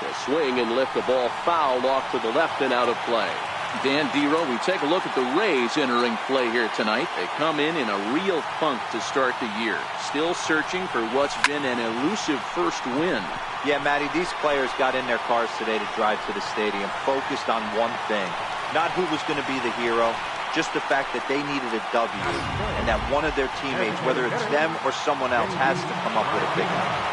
The swing and lift the ball fouled off to the left and out of play. Dan Dero, we take a look at the Rays entering play here tonight. They come in a real funk to start the year. Still searching for what's been an elusive first win. Yeah, Matty, these players got in their cars today to drive to the stadium, focused on one thing. Not who was going to be the hero, just the fact that they needed a W, and that one of their teammates, whether it's them or someone else, has to come up with a big one.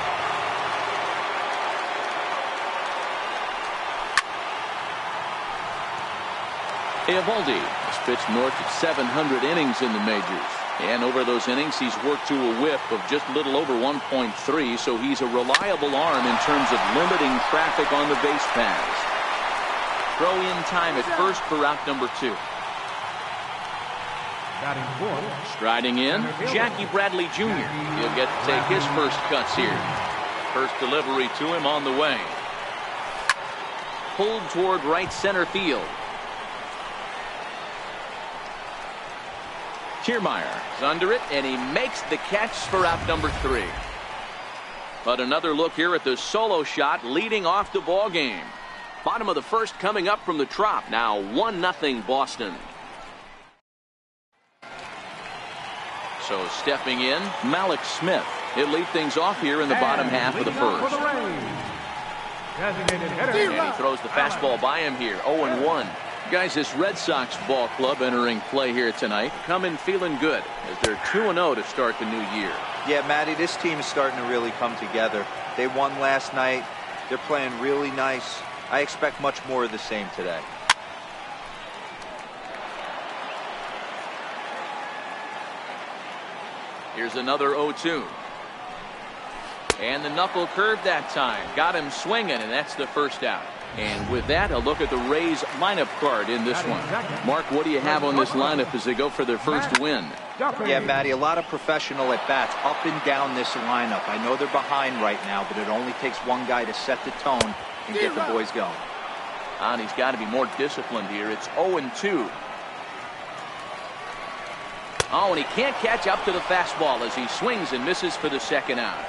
Eovaldi has pitched north of 700 innings in the majors. And over those innings, he's worked to a whip of just a little over 1.3, so he's a reliable arm in terms of limiting traffic on the base paths. Throw in time at first for out number 2. Striding in, Jackie Bradley Jr. He'll get to take his first cuts here. First delivery to him on the way. Pulled toward right center field. Kiermaier is under it, and he makes the catch for out number 3. But another look here at the solo shot leading off the ball game. Bottom of the first coming up from the Trop. Now 1-0 Boston. So stepping in, Malik Smith. He'll lead things off here in the bottom half of the first. And he throws the fastball by him here, 0-1. Guys, this Red Sox ball club entering play here tonight come in feeling good as they're 2-0 to start the new year. Yeah, Matty, this team is starting to really come together. They won last night. They're playing really nice. I expect much more of the same today. Here's another 0-2. And the knuckle curve that time. Got him swinging, and that's the first out. And with that, a look at the Rays lineup card in this one. Mark, what do you have on this lineup as they go for their first win? Yeah, Matty, a lot of professional at-bats up and down this lineup. I know they're behind right now, but it only takes one guy to set the tone and get the boys going. And he's got to be more disciplined here. It's 0-2. Oh, and he can't catch up to the fastball as he swings and misses for the second out.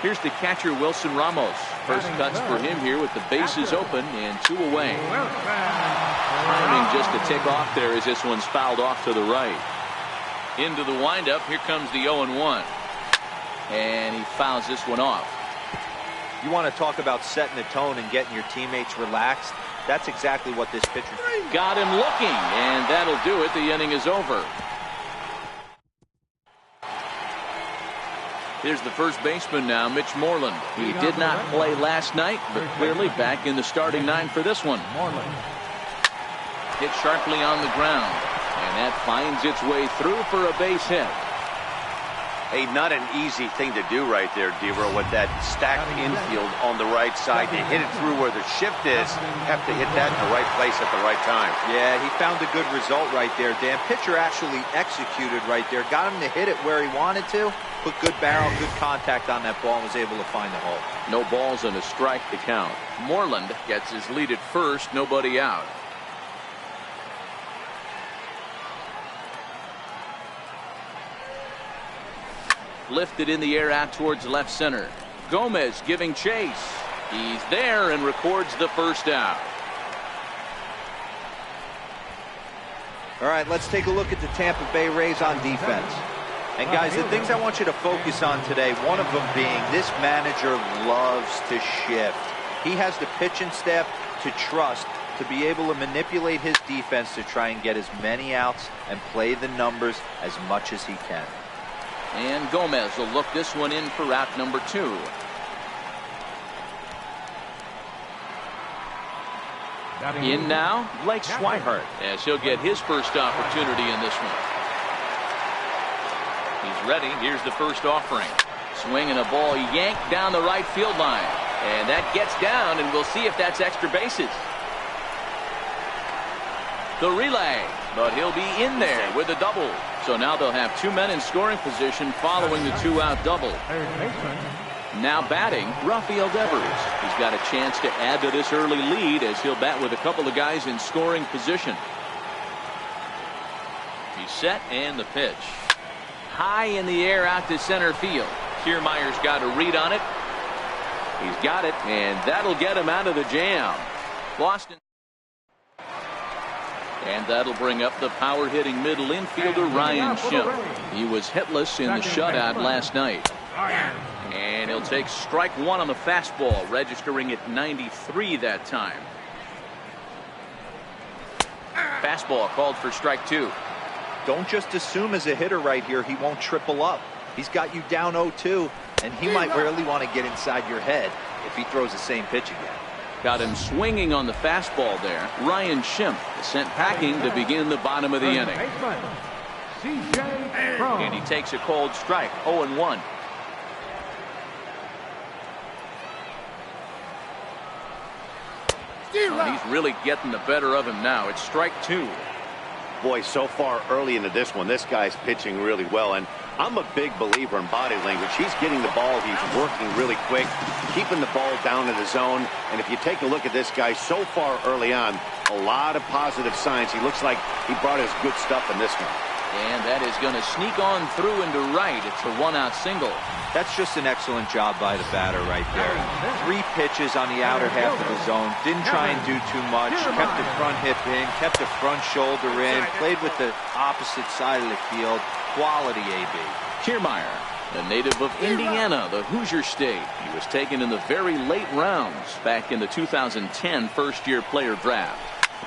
Here's the catcher, Wilson Ramos. First cuts for him here with the bases open and 2 away. Timing just to tick off there as this one's fouled off to the right. Into the windup, here comes the 0-1. And he fouls this one off. You want to talk about setting the tone and getting your teammates relaxed? That's exactly what this pitcher did. Got him looking, and that'll do it. The inning is over. Here's the first baseman now, Mitch Moreland. He did not play last night, but clearly back in the starting 9 for this one. Hit sharply on the ground, and that finds its way through for a base hit. Hey, not an easy thing to do right there, Dero, with that stacked infield on the right side. To hit it through where the shift is, have to hit that in the right place at the right time. Yeah, he found a good result right there, Dan. Pitcher actually executed right there. Got him to hit it where he wanted to. Put good barrel, good contact on that ball, and was able to find the hole. No balls and a strike to count. Moreland gets his lead at first, nobody out. Lifted in the air out towards left center. Gomez giving chase. He's there and records the first out. All right, let's take a look at the Tampa Bay Rays on defense. And guys, the things I want you to focus on today, one of them being this manager loves to shift. He has the pitching staff to trust to be able to manipulate his defense to try and get as many outs and play the numbers as much as he can. And Gomez will look this one in for out number 2. In now, Blake Swihart, as he'll get his first opportunity in this one. He's ready. Here's the first offering. Swinging a ball yanked down the right field line. And that gets down, and we'll see if that's extra bases. The relay, but he'll be in there with a double. So now they'll have 2 men in scoring position following the 2-out double. Now batting, Rafael Devers. He's got a chance to add to this early lead as he'll bat with a couple of guys in scoring position. He's set, and the pitch. High in the air out to center field. Kiermaier's got a read on it. He's got it, and that'll get him out of the jam. Boston. And that'll bring up the power-hitting middle infielder Ryan Schimpf. He was hitless in the shutout last night. And he'll take strike one on the fastball, registering at 93 that time. Fastball called for strike two. Don't just assume as a hitter right here he won't triple up. He's got you down 0-2, and he might really want to get inside your head if he throws the same pitch again. Got him swinging on the fastball there. Ryan Schimpf is sent packing to begin the bottom of the inning. And he takes a cold strike, 0-1. He's really getting the better of him now. It's strike two. Boy, so far early into this one, this guy's pitching really well, and I'm a big believer in body language. He's getting the ball, he's working really quick, keeping the ball down in the zone, and if you take a look at this guy so far early on, a lot of positive signs. He looks like he brought his good stuff in this one. And that is going to sneak on through into right. It's a one-out single. That's just an excellent job by the batter right there. 3 pitches on the outer half of the zone. Didn't try and do too much. Kept the front hip in. Kept the front shoulder in. Played with the opposite side of the field. Quality AB. Kiermaier, a native of Indiana, the Hoosier State. He was taken in the very late rounds back in the 2010 first-year player draft.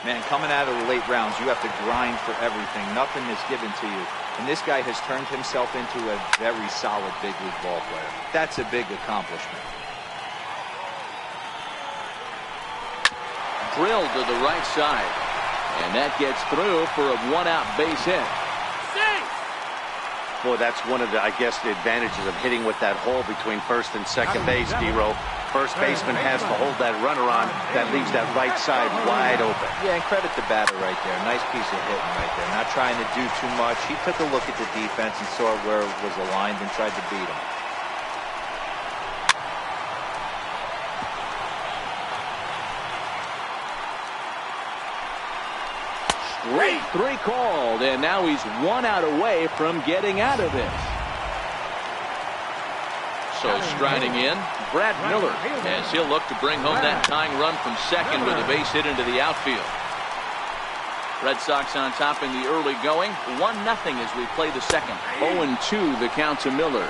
Man, coming out of the late rounds, you have to grind for everything. Nothing is given to you. And this guy has turned himself into a very solid big league ball player. That's a big accomplishment. Drilled to the right side. And that gets through for a one-out base hit. Boy, that's one of the, I guess, the advantages of hitting with that hole between first and second base, D-Row. First baseman has to hold that runner on. That leaves that right side wide open. Yeah, and credit the batter right there. Nice piece of hitting right there. Not trying to do too much. He took a look at the defense and saw where it was aligned and tried to beat him. Straight 3 called, and now he's 1 out away from getting out of this. So striding in, Brad Miller, as he'll look to bring home that tying run from second with a base hit into the outfield. Red Sox on top in the early going, 1-0 as we play the second. 0-2 the count to Miller.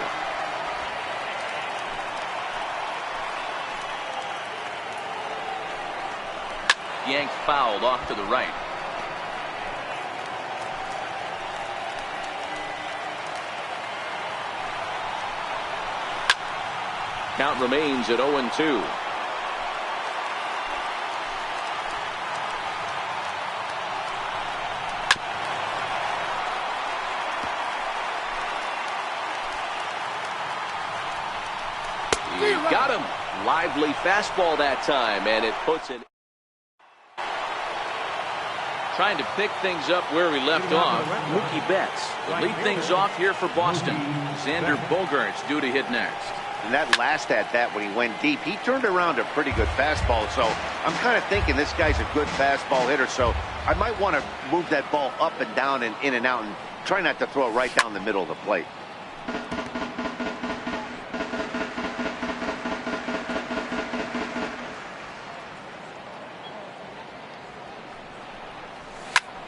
Yanked fouled off to the right. Count remains at 0-2. He got him. Lively fastball that time, and it puts it. Trying to pick things up where we left off. Mookie Betts will lead things off here for Boston. Xander Bogaerts due to hit next. And that last at-bat when he went deep, he turned around a pretty good fastball. So I'm kind of thinking this guy's a good fastball hitter. So I might want to move that ball up and down and in and out and try not to throw it right down the middle of the plate.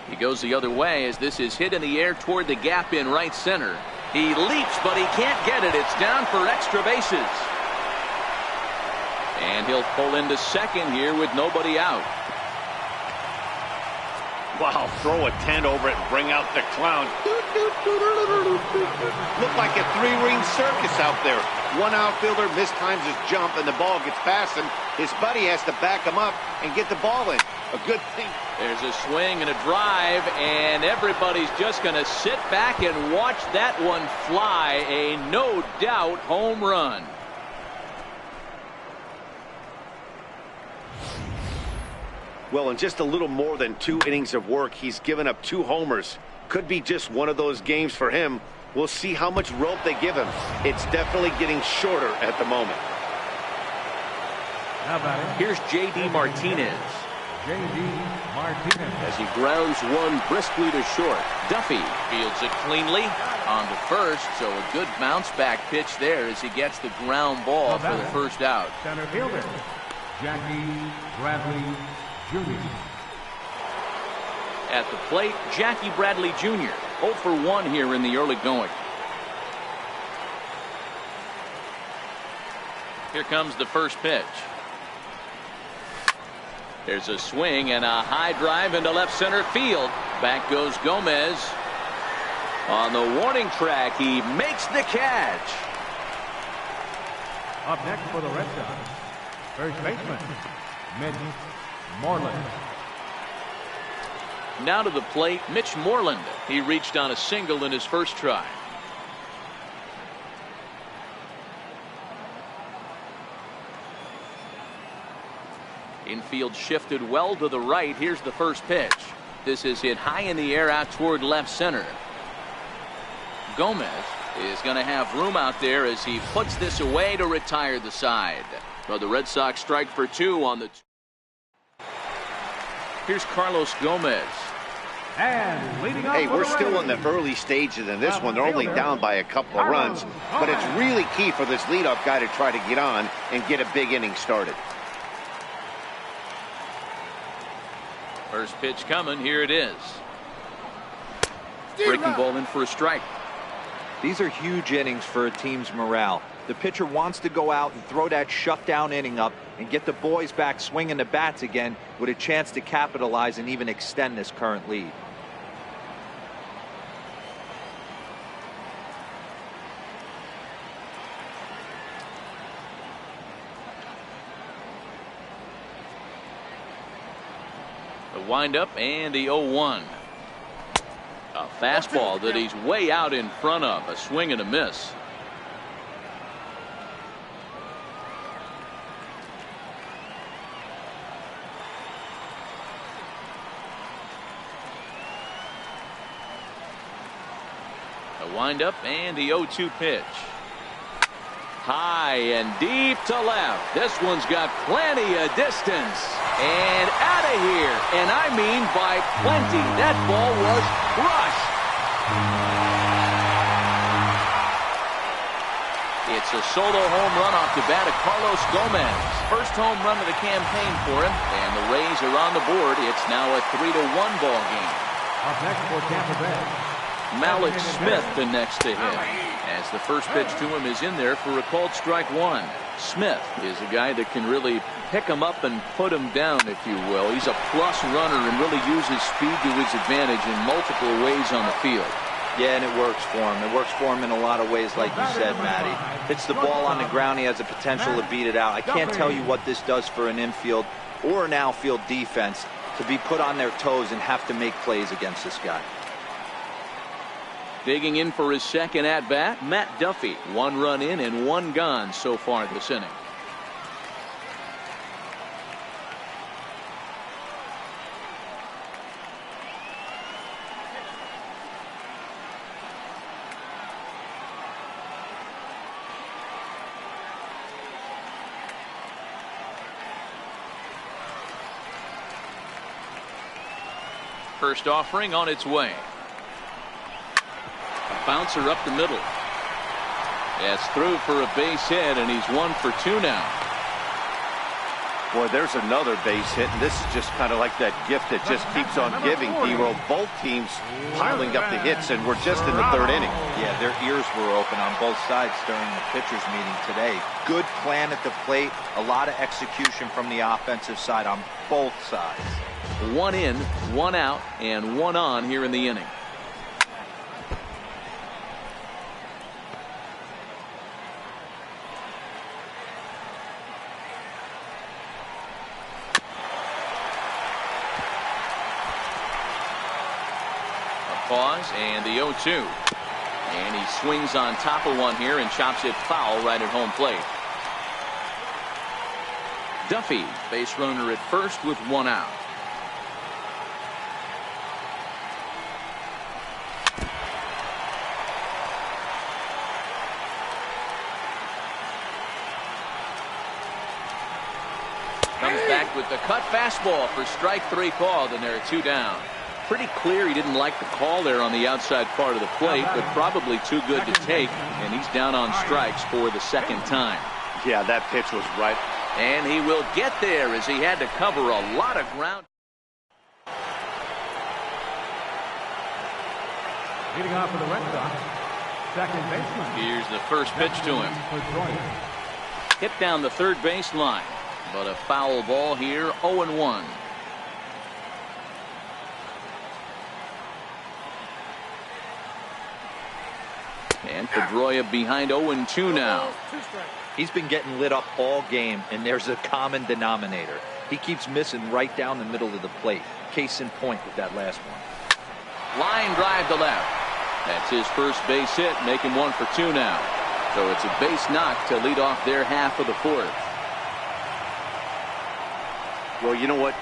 He goes the other way as this is hit in the air toward the gap in right center. He leaps, but he can't get it. It's down for extra bases. And he'll pull into second here with nobody out. Wow, throw a tent over it and bring out the clown. Look like a 3-ring circus out there. One outfielder mistimes his jump and the ball gets past him. His buddy has to back him up and get the ball in. A good thing. There's a swing and a drive, and everybody's just going to sit back and watch that one fly. A no-doubt home run. Well, in just a little more than 2 innings of work, he's given up 2 homers. Could be just one of those games for him. We'll see how much rope they give him. It's definitely getting shorter at the moment. Here's J.D. Martinez. As he grounds one briskly to short. Duffy fields it cleanly. On to first, so a good bounce back pitch there as he gets the ground ball for the first out. Center fielder, Jackie Bradley Jr. At the plate, Jackie Bradley Jr. 0 for 1 here in the early going. Here comes the first pitch. There's a swing and a high drive into left center field. Back goes Gomez. On the warning track, he makes the catch. Up next for the Red Sox, first baseman, Mitch Moreland. Now to the plate, Mitch Moreland. He reached on a single in his first try. Infield shifted well to the right. Here's the first pitch. This is hit high in the air out toward left center. Gomez is going to have room out there as he puts this away to retire the side. Well, the Red Sox strike for 2 on the. Here's Carlos Gomez. And leading off Hey, we're still in the early stages in this one. They're only down by a couple of runs, but it's really key for this leadoff guy to try to get on and get a big inning started. First pitch coming. Here it is. Breaking ball in for a strike. These are huge innings for a team's morale. The pitcher wants to go out and throw that shutdown inning up and get the boys back swinging the bats again with a chance to capitalize and even extend this current lead. The windup and the 0-1. A fastball that he's way out in front of. A swing and a miss. The windup and the 0-2 pitch. High and deep to left. This one's got plenty of distance. And out of here. And I mean by plenty. That ball was crushed. It's a solo home run off the bat of Carlos Gomez. First home run of the campaign for him. And the Rays are on the board. It's now a 3-1 ball game. Up next for Tampa Bay, Malik Smith the next to hit, as the first pitch to him is in there for a called strike 1. Smith is a guy that can really pick him up and put him down, if you will. He's a plus runner and really uses speed to his advantage in multiple ways on the field. Yeah, and it works for him. It works for him in a lot of ways, like you said, Matty. Hits the ball on the ground, he has the potential to beat it out. I can't tell you what this does for an infield or an outfield defense to be put on their toes and have to make plays against this guy. Digging in for his second at-bat, Matt Duffy. 1 run in and 1 gone so far this inning. First offering on its way. A bouncer up the middle. It's through for a base hit, and he's 1 for 2 now. Boy, there's another base hit, and this is just kind of like that gift that just keeps on giving, D-Roll. Both teams piling up the hits, and we're just in the 3rd inning. Yeah, their ears were open on both sides during the pitchers meeting today. Good plan at the plate, a lot of execution from the offensive side on both sides. 1 in, 1 out, and 1 on here in the inning. A pause and the 0-2. And he swings on top of one here and chops it foul right at home plate. Duffy, base runner at first with 1 out. Comes back with the cut fastball for strike 3 called, and there are 2 down. Pretty clear he didn't like the call there on the outside part of the plate, but probably too good to take, and he's down on strikes for the second time. Yeah, that pitch was right. And he will get there as he had to cover a lot of ground. Leading off for the Red Sox, second baseman. Here's the first pitch to him. Hit down the third base line, but a foul ball here, 0-1. And Pedroia behind 0-2 now. He's been getting lit up all game, and there's a common denominator. He keeps missing right down the middle of the plate. Case in point with that last one. Line drive to left. That's his first base hit, making 1 for 2 now. So it's a base knock to lead off their half of the fourth. Well, you know what?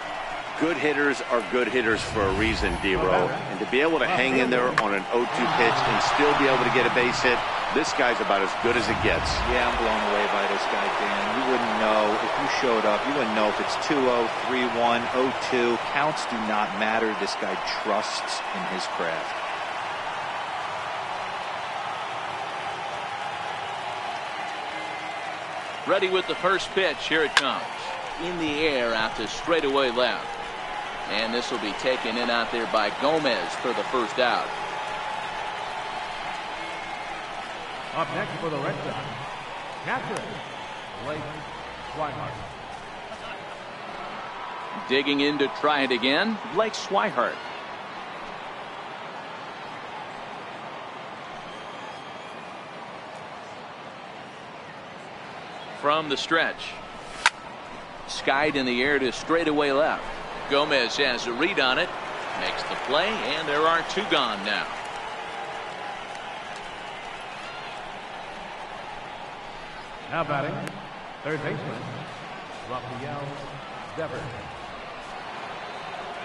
Good hitters are good hitters for a reason, D-Row. And to be able to hang in there on an 0-2 pitch and still be able to get a base hit, this guy's about as good as it gets. Yeah, I'm blown away by this guy, Dan. You wouldn't know if you showed up. You wouldn't know if it's 2-0, 3-1, 0-2. Counts do not matter. This guy trusts in his craft. Ready with the first pitch. Here it comes. In the air out to straightaway left. And this will be taken in out there by Gomez for the first out. Up next for the Red Sox, catcher, Blake Swihart. Digging in to try it again, Blake Swihart. From the stretch. Skied in the air to straightaway left. Gomez has a read on it. Makes the play, and there are 2 gone now. Now batting, third baseman, Rafael Devers.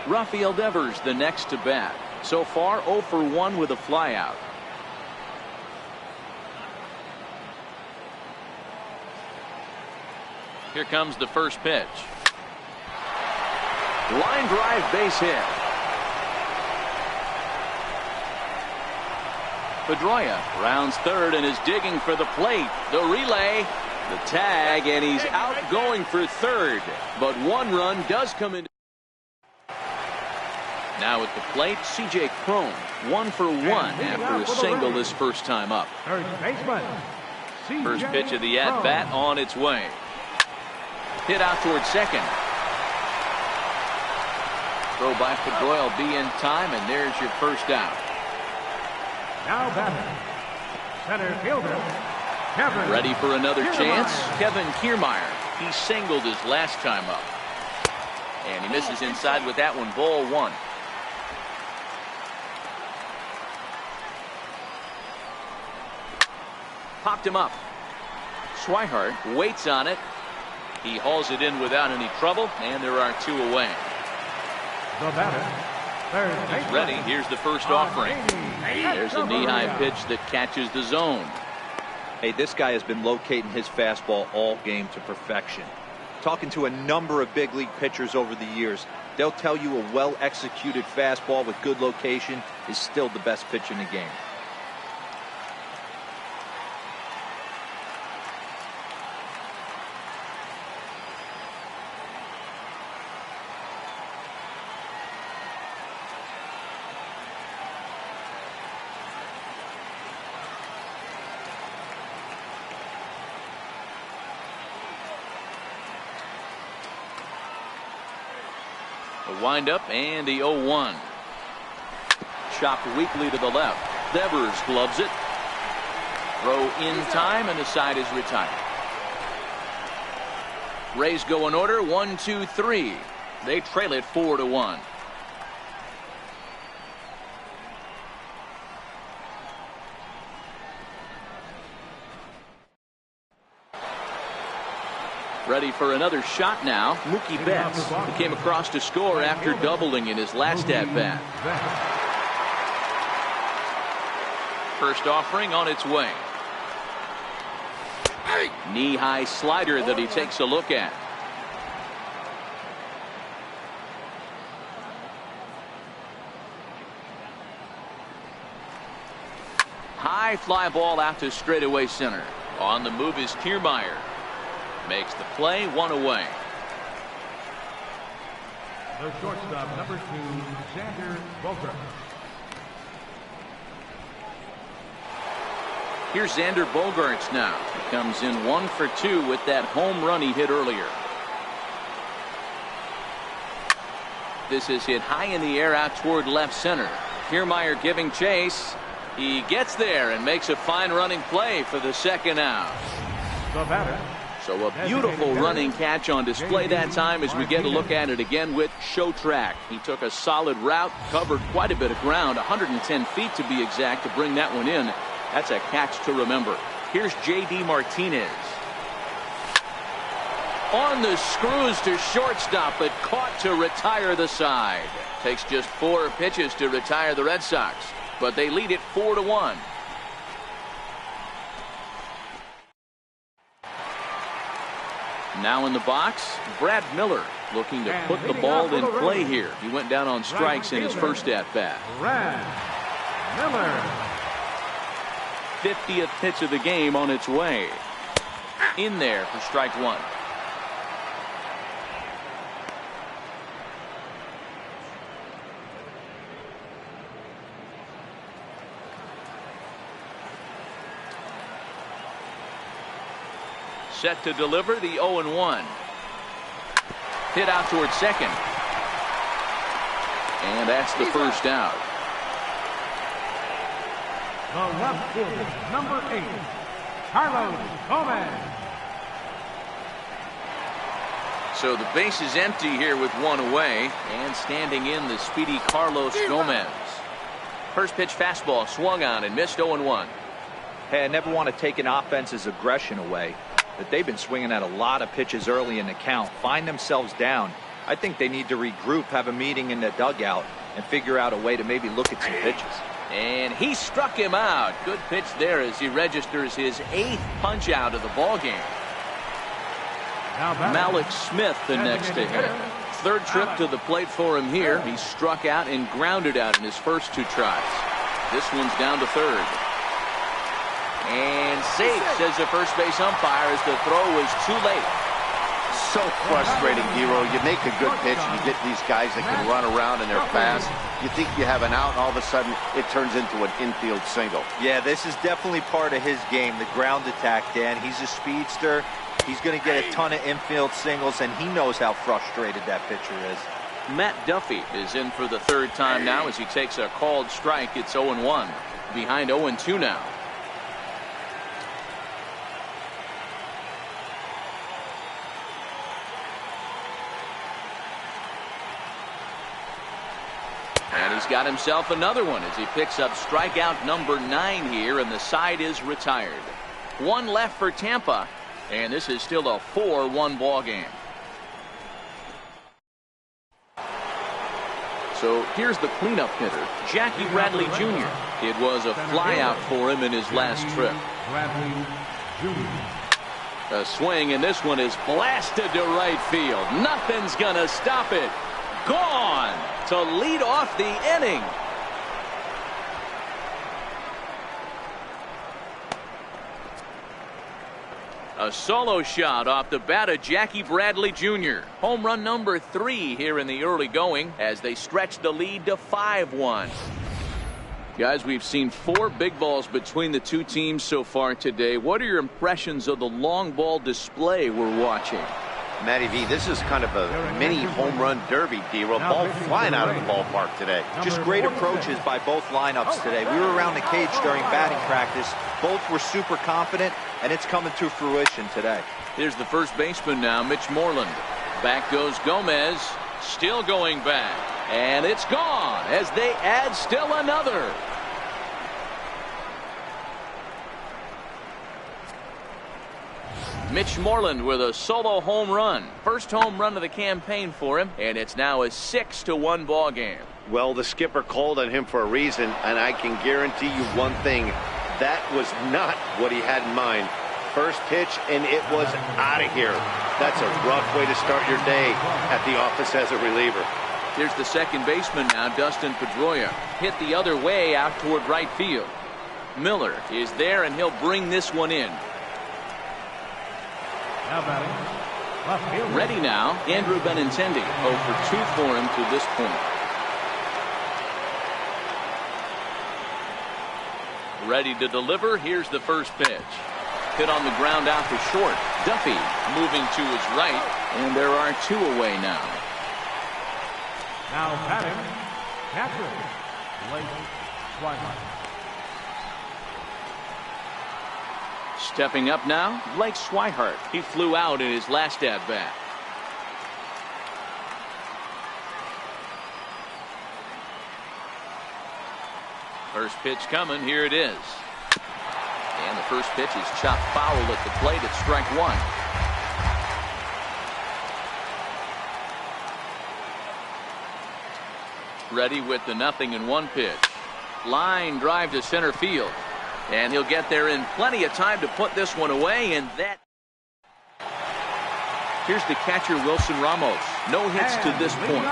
Rafael Devers the next to bat. So far 0 for 1 with a flyout. Here comes the first pitch. Line drive, base hit. Pedroia rounds third and is digging for the plate. The relay, the tag, and he's out going for third. But 1 run does come in. Now at the plate, C.J. Cron, 1 for 1 after a single his first time up. Third baseman, First pitch of the at-bat on its way. Hit out towards second. Throw by Pedroia will be in time, and there's your first out. Now batting, center fielder, Kevin. Ready for another chance? Kiermaier. Kevin Kiermaier. He singled his last time up. And he misses inside with that one. Ball 1. Popped him up. Swihart waits on it. He hauls it in without any trouble, and there are 2 away. The batter, third He's baseman, ready. Here's the first offering. There's a knee-high pitch that catches the zone. Hey, this guy has been locating his fastball all game to perfection. Talking to a number of big league pitchers over the years, they'll tell you a well-executed fastball with good location is still the best pitch in the game. The windup and the 0-1. Chopped weakly to the left. Devers gloves it. Throw in time, and the side is retired. Rays go in order. 1, 2, 3. They trail it 4-1. Ready for another shot now. Mookie Betts. He came across to score after doubling in his last at-bat. First offering on its way. Knee-high slider that he takes a look at. high fly ball out to straightaway center. On the move is Kiermaier. Makes the play, 1 away. The shortstop, number 2, Xander Bogaerts. Here's Xander Bogaerts now. He comes in 1 for 2 with that home run he hit earlier. This is hit high in the air out toward left center. Kiermaier giving chase. He gets there and makes a fine running play for the second out. The batter. So a beautiful running catch on display that time as we get a look at it again with Show Track. He took a solid route, covered quite a bit of ground, 110 feet to be exact, to bring that one in. That's a catch to remember. Here's J.D. Martinez. On the screws to shortstop, but caught to retire the side. Takes just 4 pitches to retire the Red Sox, but they lead it 4-1. Now in the box, Brad Miller looking to put the ball in play here. He went down on strikes in his first at-bat. Brad Miller. 50th pitch of the game on its way. In there for strike 1. Set to deliver the 0-1. Hit out towards second. And that's the first out. The left fielder, number 8, Carlos Gomez. So the base is empty here with 1 away, and standing in the speedy Carlos Gomez. First pitch fastball swung on and missed, 0-1. Hey, I never want to take an offense's aggression away, but they've been swinging at a lot of pitches early in the count, find themselves down. I think they need to regroup, have a meeting in the dugout, and figure out a way to maybe look at some pitches. And he struck him out. Good pitch there as he registers his 8th punch out of the ball game. Malik Smith the next to hit. 3rd trip to the plate for him here. He struck out and grounded out in his first 2 tries. This one's down to 3rd. And safe, says the first base umpire, as the throw was too late. So frustrating, Hero. You make a good pitch and you get these guys that can run around and they're fast. You think you have an out, and all of a sudden it turns into an infield single. Yeah, this is definitely part of his game, the ground attack, Dan. He's a speedster. He's going to get a ton of infield singles, and he knows how frustrated that pitcher is. Matt Duffy is in for the 3rd time now as he takes a called strike. It's 0-1. Behind 0-2 now. And he's got himself another one as he picks up strikeout number 9 here, and the side is retired. 1 left for Tampa, and this is still a 4-1 ball game. So here's the cleanup hitter, Jackie Bradley Jr. It was a flyout for him in his last trip. Bradley Jr. A swing, and this one is blasted to right field. Nothing's gonna stop it. Gone to lead off the inning. A solo shot off the bat of Jackie Bradley Jr. Home run number 3 here in the early going as they stretch the lead to 5-1. Guys, we've seen 4 big balls between the 2 teams so far today. What are your impressions of the long ball display we're watching? Matty V, this is kind of a mini home run derby, D-Roll. Ball flying out of the ballpark today. Just great approaches by both lineups today. We were around the cage during batting practice. Both were super confident, and it's coming to fruition today. Here's the first baseman now, Mitch Moreland. Back goes Gomez, still going back. And it's gone as they add still another. Mitch Moreland with a solo home run. First home run of the campaign for him, and it's now a 6-1 ball game. Well, the skipper called on him for a reason, and I can guarantee you one thing. That was not what he had in mind. First pitch, and it was out of here. That's a rough way to start your day at the office as a reliever. Here's the second baseman now, Dustin Pedroia. Hit the other way out toward right field. Miller is there, and he'll bring this one in. Now batting, left field. Ready now, Andrew Benintendi. 0 for 2 for him to this point. Ready to deliver. Here's the first pitch. Hit on the ground out to short. Duffy moving to his right, and there are 2 away now. Now batting, catcher, Blake Swihart. Stepping up now, Blake Swihart. He flew out in his last at-bat. First pitch coming. Here it is. And the first pitch is chopped foul at the plate at strike 1. Ready with the 0-1 pitch. Line drive to center field. And he'll get there in plenty of time to put this one away. And that. Here's the catcher, Wilson Ramos. No hits to this point.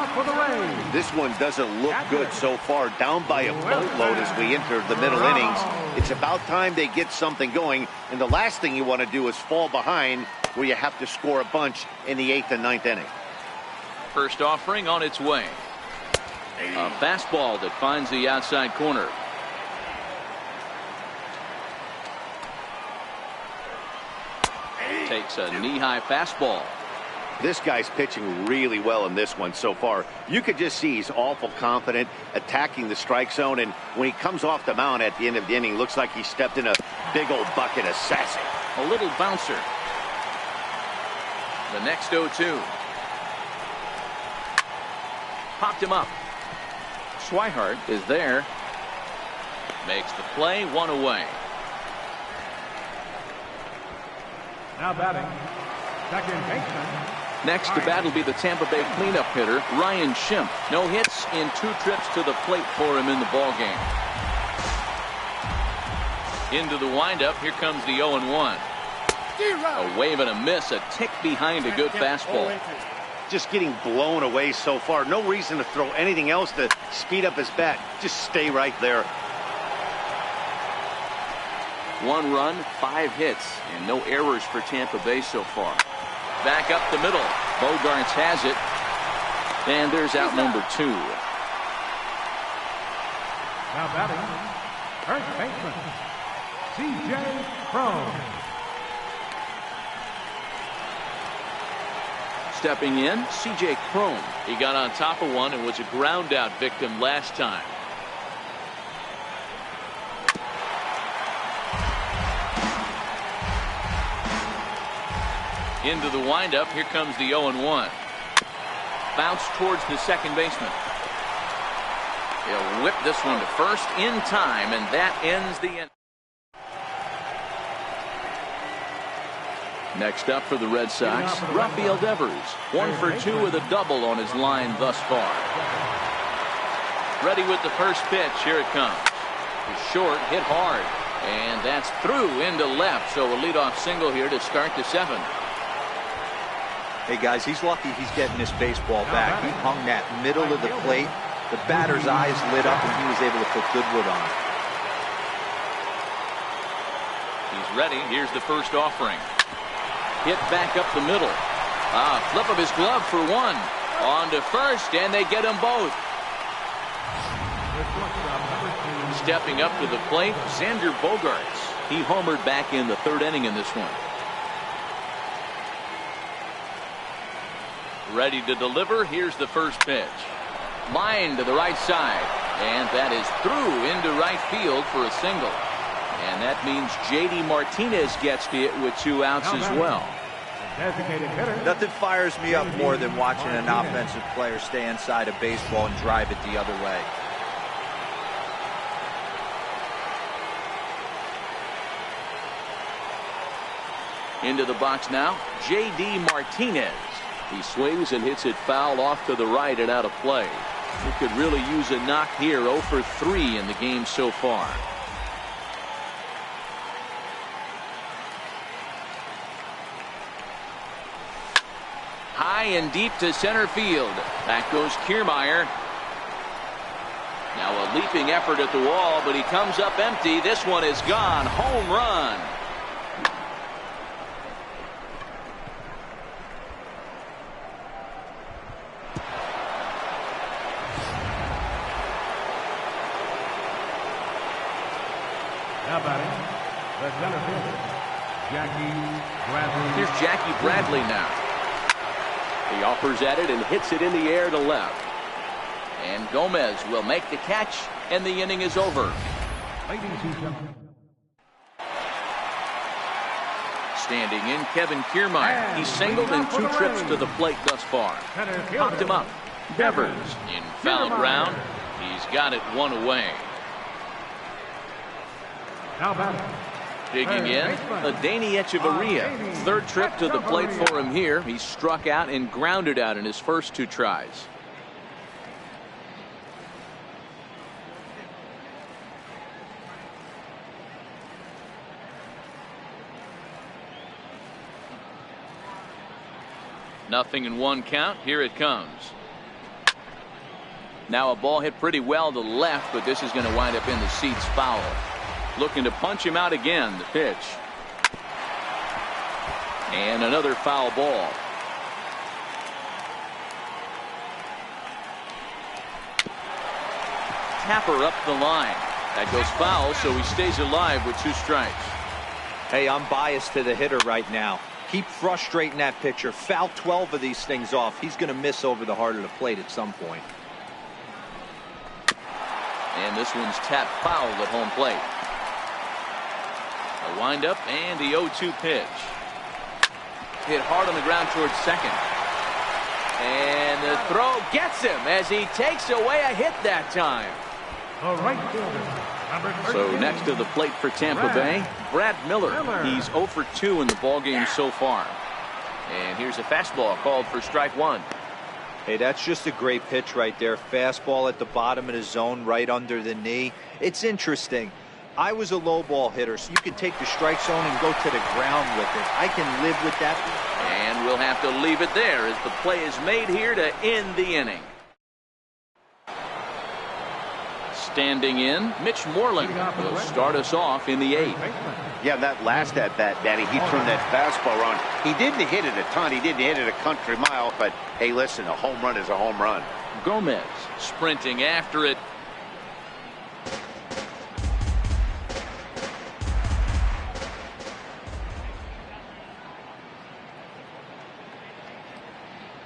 This one doesn't look good so far. Down by a boatload as we enter the middle innings. It's about time they get something going. And the last thing you want to do is fall behind where you have to score a bunch in the 8th and 9th inning. First offering on its way. A fastball that finds the outside corner. Takes a knee-high fastball. This guy's pitching really well in this one so far. You could just see he's awful confident attacking the strike zone, and when he comes off the mound at the end of the inning, looks like he stepped in a big old bucket of sassy. A little bouncer. The next 0-2. Popped him up. Swihart is there. Makes the play, 1 away. Now batting, second baseman. Next to bat will be the Tampa Bay cleanup hitter, Ryan Schimpf. No hits in 2 trips to the plate for him in the ballgame. Into the windup, here comes the 0-1. A wave and a miss, a tick behind a good fastball. Just getting blown away so far. No reason to throw anything else to speed up his bat. Just stay right there. 1 run, 5 hits, and no errors for Tampa Bay so far. Back up the middle. Bogaerts has it. And there's out number 2. Now batting, first baseman, C.J. Cron. Stepping in, C.J. Cron. He got on top of one and was a ground out victim last time. Into the windup, here comes the 0-1. Bounce towards the second baseman. He'll whip this one to first in time, and that ends the end. Next up for the Red Sox, Rafael Devers. 1 for 2 with a double on his line thus far. Ready with the first pitch. Here it comes. He's short, hit hard, and that's through into left. So a leadoff single here to start the 7th. Hey guys, he's lucky he's getting this baseball back. He hung that middle of the plate. The batter's eyes lit up and he was able to put good wood on it. He's ready. Here's the first offering. Hit back up the middle. Flip of his glove for 1. On to first, and they get them both. Stepping up to the plate, Xander Bogaerts. He homered back in the 3rd inning in this one. Ready to deliver. Here's the first pitch. Line to the right side. And that is through into right field for a single. And that means J.D. Martinez gets to it with 2 outs as well. Nothing fires me up more than watching an offensive player stay inside of baseball and drive it the other way. Into the box now, J.D. Martinez. He swings and hits it foul off to the right and out of play. He could really use a knock here. 0 for 3 in the game so far. High and deep to center field. Back goes Kiermaier. Now a leaping effort at the wall, but he comes up empty. This one is gone. Home run. Now batting, the center fielder, Jackie Bradley. Here's Jackie Bradley now. He offers at it and hits it in the air to left. And Gomez will make the catch, and the inning is over. Ladies and gentlemen. Standing in, Kevin Kiermaier. He's singled in 2 trips to the plate thus far. Popped him up. Devers in foul ground. He's got it 1 away. Now batting. Digging in, Adeiny Hechavarria. 3rd trip to the plate for him here. He struck out and grounded out in his first 2 tries. Nothing in 1 count. Here it comes. Now a ball hit pretty well to the left, but this is going to wind up in the seats foul. Looking to punch him out again. The pitch. And another foul ball. Tapper up the line. That goes foul, so he stays alive with 2 strikes. Hey, I'm biased to the hitter right now. Keep frustrating that pitcher. Foul 12 of these things off. He's going to miss over the heart of the plate at some point. And this one's tapped foul at home plate. A windup and the 0-2 pitch. Hit hard on the ground towards second. And the throw gets him as he takes away a hit that time. The right fielder, number 13. So next to the plate for Tampa Bay, Brad Miller. He's 0 for 2 in the ballgame so far. And here's a fastball called for strike 1. Hey, that's just a great pitch right there. Fastball at the bottom of the zone, right under the knee. It's interesting. I was a low ball hitter, so you can take the strike zone and go to the ground with it. I can live with that. And we'll have to leave it there as the play is made here to end the inning. Standing in, Mitch Moreland will start us off in the 8th. Yeah, that last at bat, Danny, he turned that fastball around. He didn't hit it a ton. He didn't hit it a country mile. But, hey, listen, a home run is a home run. Gomez sprinting after it.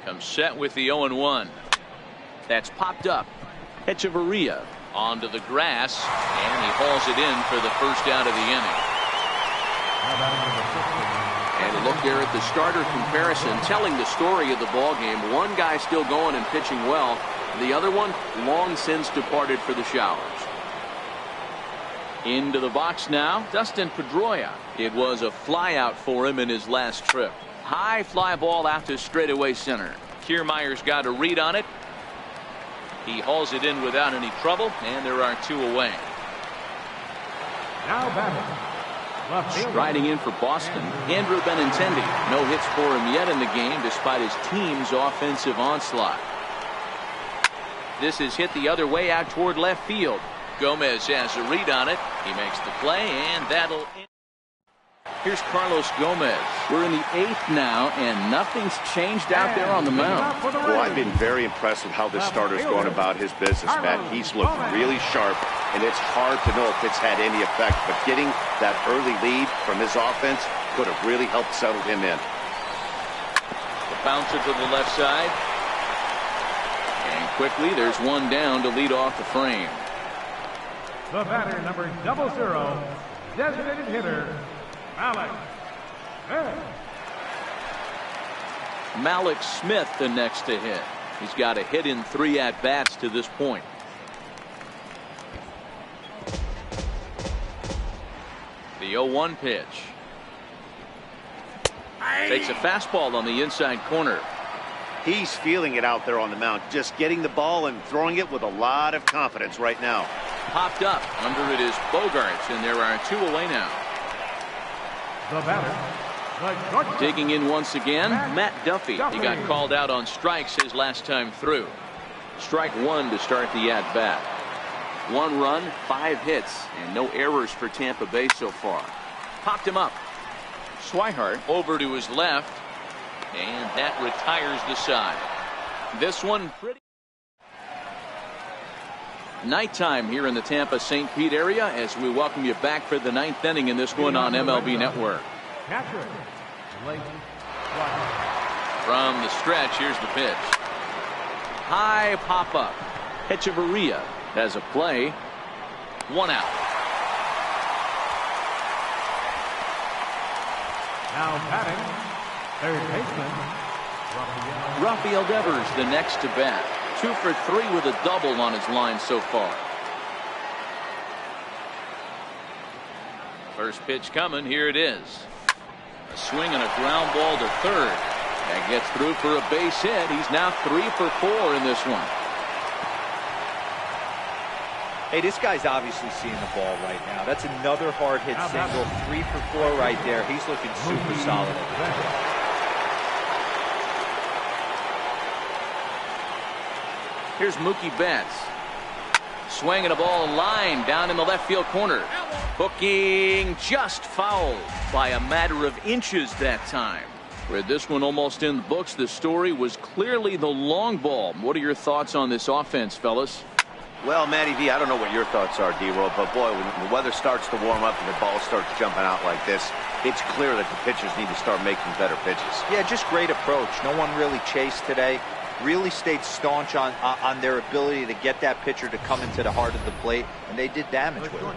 Comes set with the 0-1. That's popped up. Hechavarria onto the grass, and he hauls it in for the first out of the inning. And a look there at the starter comparison, telling the story of the ballgame. One guy still going and pitching well. The other one long since departed for the showers. Into the box now, Dustin Pedroia. It was a flyout for him in his last trip. High fly ball out to straightaway center. Kiermaier's got a read on it. He hauls it in without any trouble, and there are 2 away. Now batting. Striding in for Boston, Andrew Benintendi. No hits for him yet in the game despite his team's offensive onslaught. This is hit the other way out toward left field. Gomez has a read on it. He makes the play, and that'll end. Here's Carlos Gomez. We're in the 8th now, and nothing's changed out there on the mound. Well, I've been very impressed with how this starter's going about his business, Matt. He's looked really sharp, and it's hard to know if it's had any effect. But getting that early lead from his offense could have really helped settle him in. The bouncer to the left side. And quickly, there's one down to lead off the frame. The batter, number 00, designated hitter, Malik Smith the next to hit. He's got a hit in 3 at-bats to this point. The 0-1 pitch. Takes a fastball on the inside corner. He's feeling it out there on the mound, just getting the ball and throwing it with a lot of confidence right now. Popped up. Under it is Bogaerts, and there are 2 away now. The batter, digging in once again, Matt Duffy. He got called out on strikes his last time through. Strike 1 to start the at-bat. 1 run, 5 hits, and no errors for Tampa Bay so far. Popped him up. Swihart over to his left, and that retires the side. This one pretty. Nighttime here in the Tampa St. Pete area as we welcome you back for the 9th inning in this one on MLB Network. From the stretch, here's the pitch. High pop up. Hechavarria has a play. 1 out. Now batting, third baseman, Rafael Devers the next to bat. 2 for 3 with a double on his line so far. First pitch coming. Here it is. A swing and a ground ball to third. That gets through for a base hit. He's now 3 for 4 in this one. Hey, this guy's obviously seeing the ball right now. That's another hard hit single. 3 for 4 right there. He's looking super solid at the plate. Here's Mookie Betts. Swinging a ball line down in the left field corner. Hooking just fouled by a matter of inches that time. With this one almost in the books, the story was clearly the long ball. What are your thoughts on this offense, fellas? Well, Matty V, I don't know what your thoughts are, D-Roll, but boy, when the weather starts to warm up and the ball starts jumping out like this, it's clear that the pitchers need to start making better pitches. Yeah, just great approach. No one really chased today. Really stayed staunch on their ability to get that pitcher to come into the heart of the plate, and they did damage with it.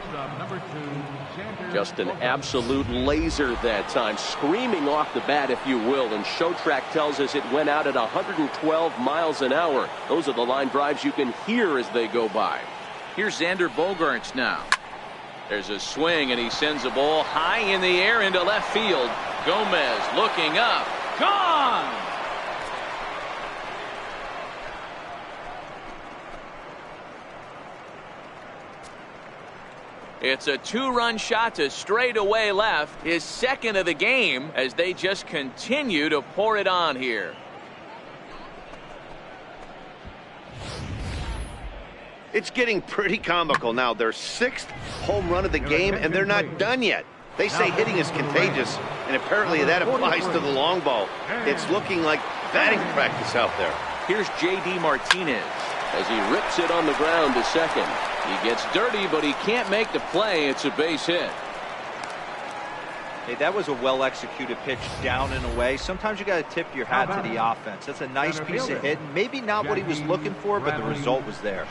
Just an absolute laser that time, screaming off the bat, if you will, and Showtrack tells us it went out at 112 miles an hour. Those are the line drives you can hear as they go by. Here's Xander Bogaerts now. There's a swing, and he sends a ball high in the air into left field. Gomez looking up. Gone! It's a 2-run shot to straightaway left, his second of the game, as they just continue to pour it on here. It's getting pretty comical now. Their 6th home run of the game, and they're not done yet. They say hitting is contagious, and apparently that applies to the long ball. It's looking like batting practice out there. Here's J.D. Martinez as he rips it on the ground to second. He gets dirty, but he can't make the play. It's a base hit. Hey, that was a well-executed pitch down and away. Sometimes you got to tip your hat to the offense. That's a nice piece of hit. Maybe not what he was looking for, but the result was there.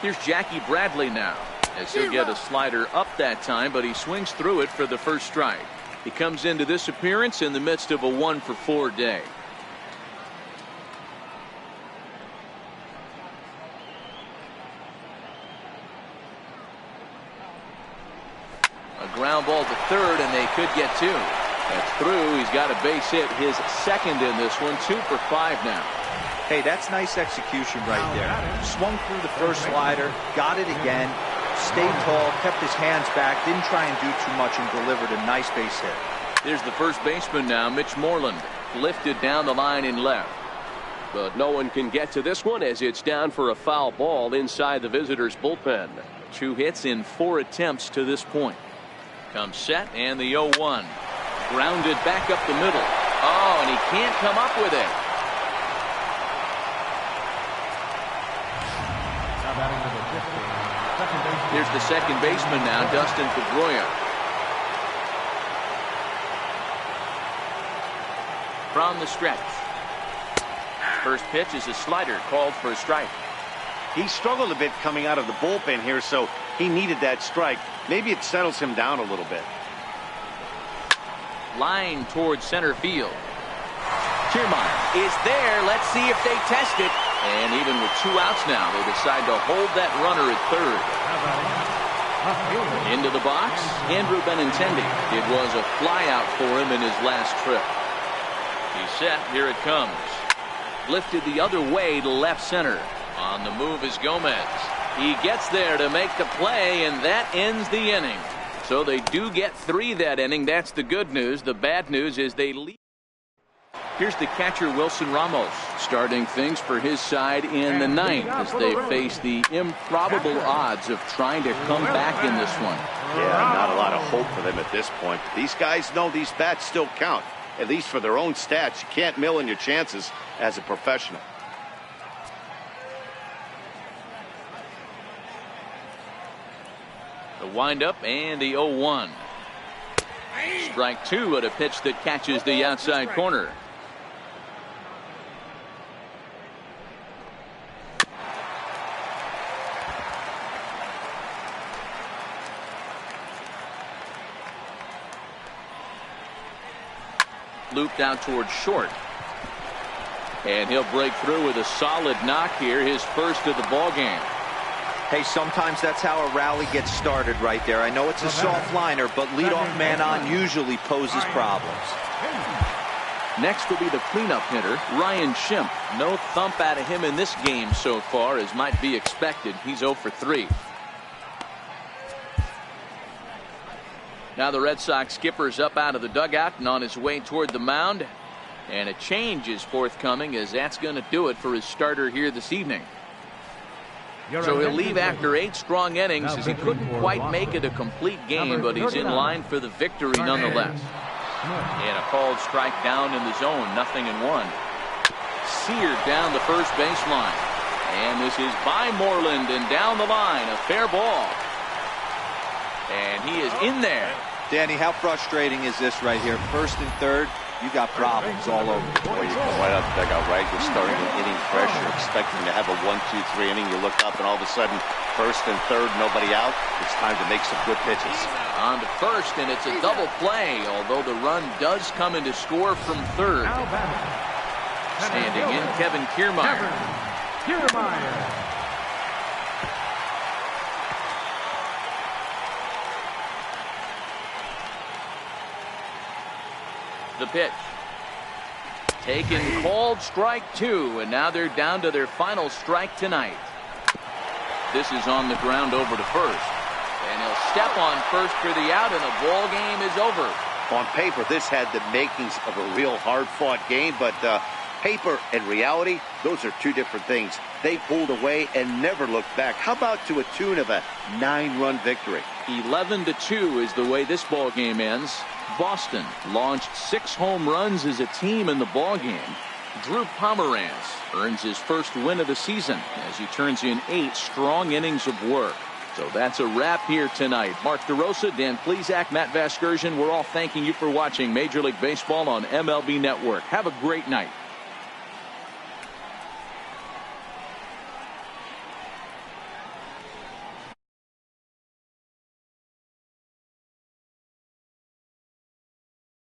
Here's Jackie Bradley now, as he'll get a slider up that time, but he swings through it for the first strike. He comes into this appearance in the midst of a 1-for-4 day. A ground ball to third, and they could get 2. That's through. He's got a base hit, his second in this one. 2 for 5 now. Hey, that's nice execution right there. Swung through the first slider, got it again, stayed tall, kept his hands back, didn't try and do too much, and delivered a nice base hit. There's the first baseman now, Mitch Moreland, lifted down the line in left. But no one can get to this one as it's down for a foul ball inside the visitors' bullpen. 2 hits in 4 attempts to this point. Comes set, and the 0-1. Grounded back up the middle. Oh, and he can't come up with it. Here's the second baseman now, Dustin Pedroia. From the stretch. First pitch is a slider called for a strike. He struggled a bit coming out of the bullpen here, so he needed that strike. Maybe it settles him down a little bit. Line towards center field. Kiermaier is there. Let's see if they test it. And even with 2 outs now, they decide to hold that runner at third. Into the box, Andrew Benintendi. It was a flyout for him in his last trip. He's set. Here it comes. Lifted the other way to left center. On the move is Gomez. He gets there to make the play, and that ends the inning. So they do get 3 that inning. That's the good news. The bad news is they lead. Here's the catcher, Wilson Ramos, starting things for his side in the 9th as they face the improbable odds of trying to come back in this one. Yeah, not a lot of hope for them at this point. These guys know these bats still count, at least for their own stats. You can't mill in your chances as a professional. The windup and the 0-1. Strike 2 at a pitch that catches the outside corner. Looped out towards short. And he'll break through with a solid knock here, his first of the ball game. Hey, sometimes that's how a rally gets started right there. I know it's a soft liner, but leadoff man on usually poses problems. Next will be the cleanup hitter, Ryan Schimpf. No thump out of him in this game so far, as might be expected. He's 0 for 3. Now the Red Sox skipper's up out of the dugout and on his way toward the mound. And a change is forthcoming, as that's going to do it for his starter here this evening. So he'll leave after 8 strong innings, as he couldn't quite make it a complete game, but he's in line for the victory nonetheless. And a called strike down in the zone, 0-1. Seared down the first baseline. And this is by Moreland and down the line, a fair ball. And he is in there. Danny, how frustrating is this right here? First and third, you got problems all over. Boy, you come right out the dugout, right? You're starting an inning fresh. You're expecting to have a 1-2-3 inning. You look up, and all of a sudden, first and third, nobody out. It's time to make some good pitches. On to first, and it's a double play, although the run does come in to score from third. Standing in, Kevin Kiermaier. The pitch. Taken, called strike 2, and now they're down to their final strike tonight. This is on the ground over to first. And he'll step on first for the out, and the ball game is over. On paper, this had the makings of a real hard-fought game, but paper and reality, those are 2 different things. They pulled away and never looked back. How about to a tune of a 9-run victory? 11-2 is the way this ball game ends. Boston launched 6 home runs as a team in the ball game. Drew Pomeranz earns his first win of the season as he turns in 8 strong innings of work. So that's a wrap here tonight. Mark DeRosa, Dan Plesac, Matt Vasgersian, we're all thanking you for watching Major League Baseball on MLB Network. Have a great night.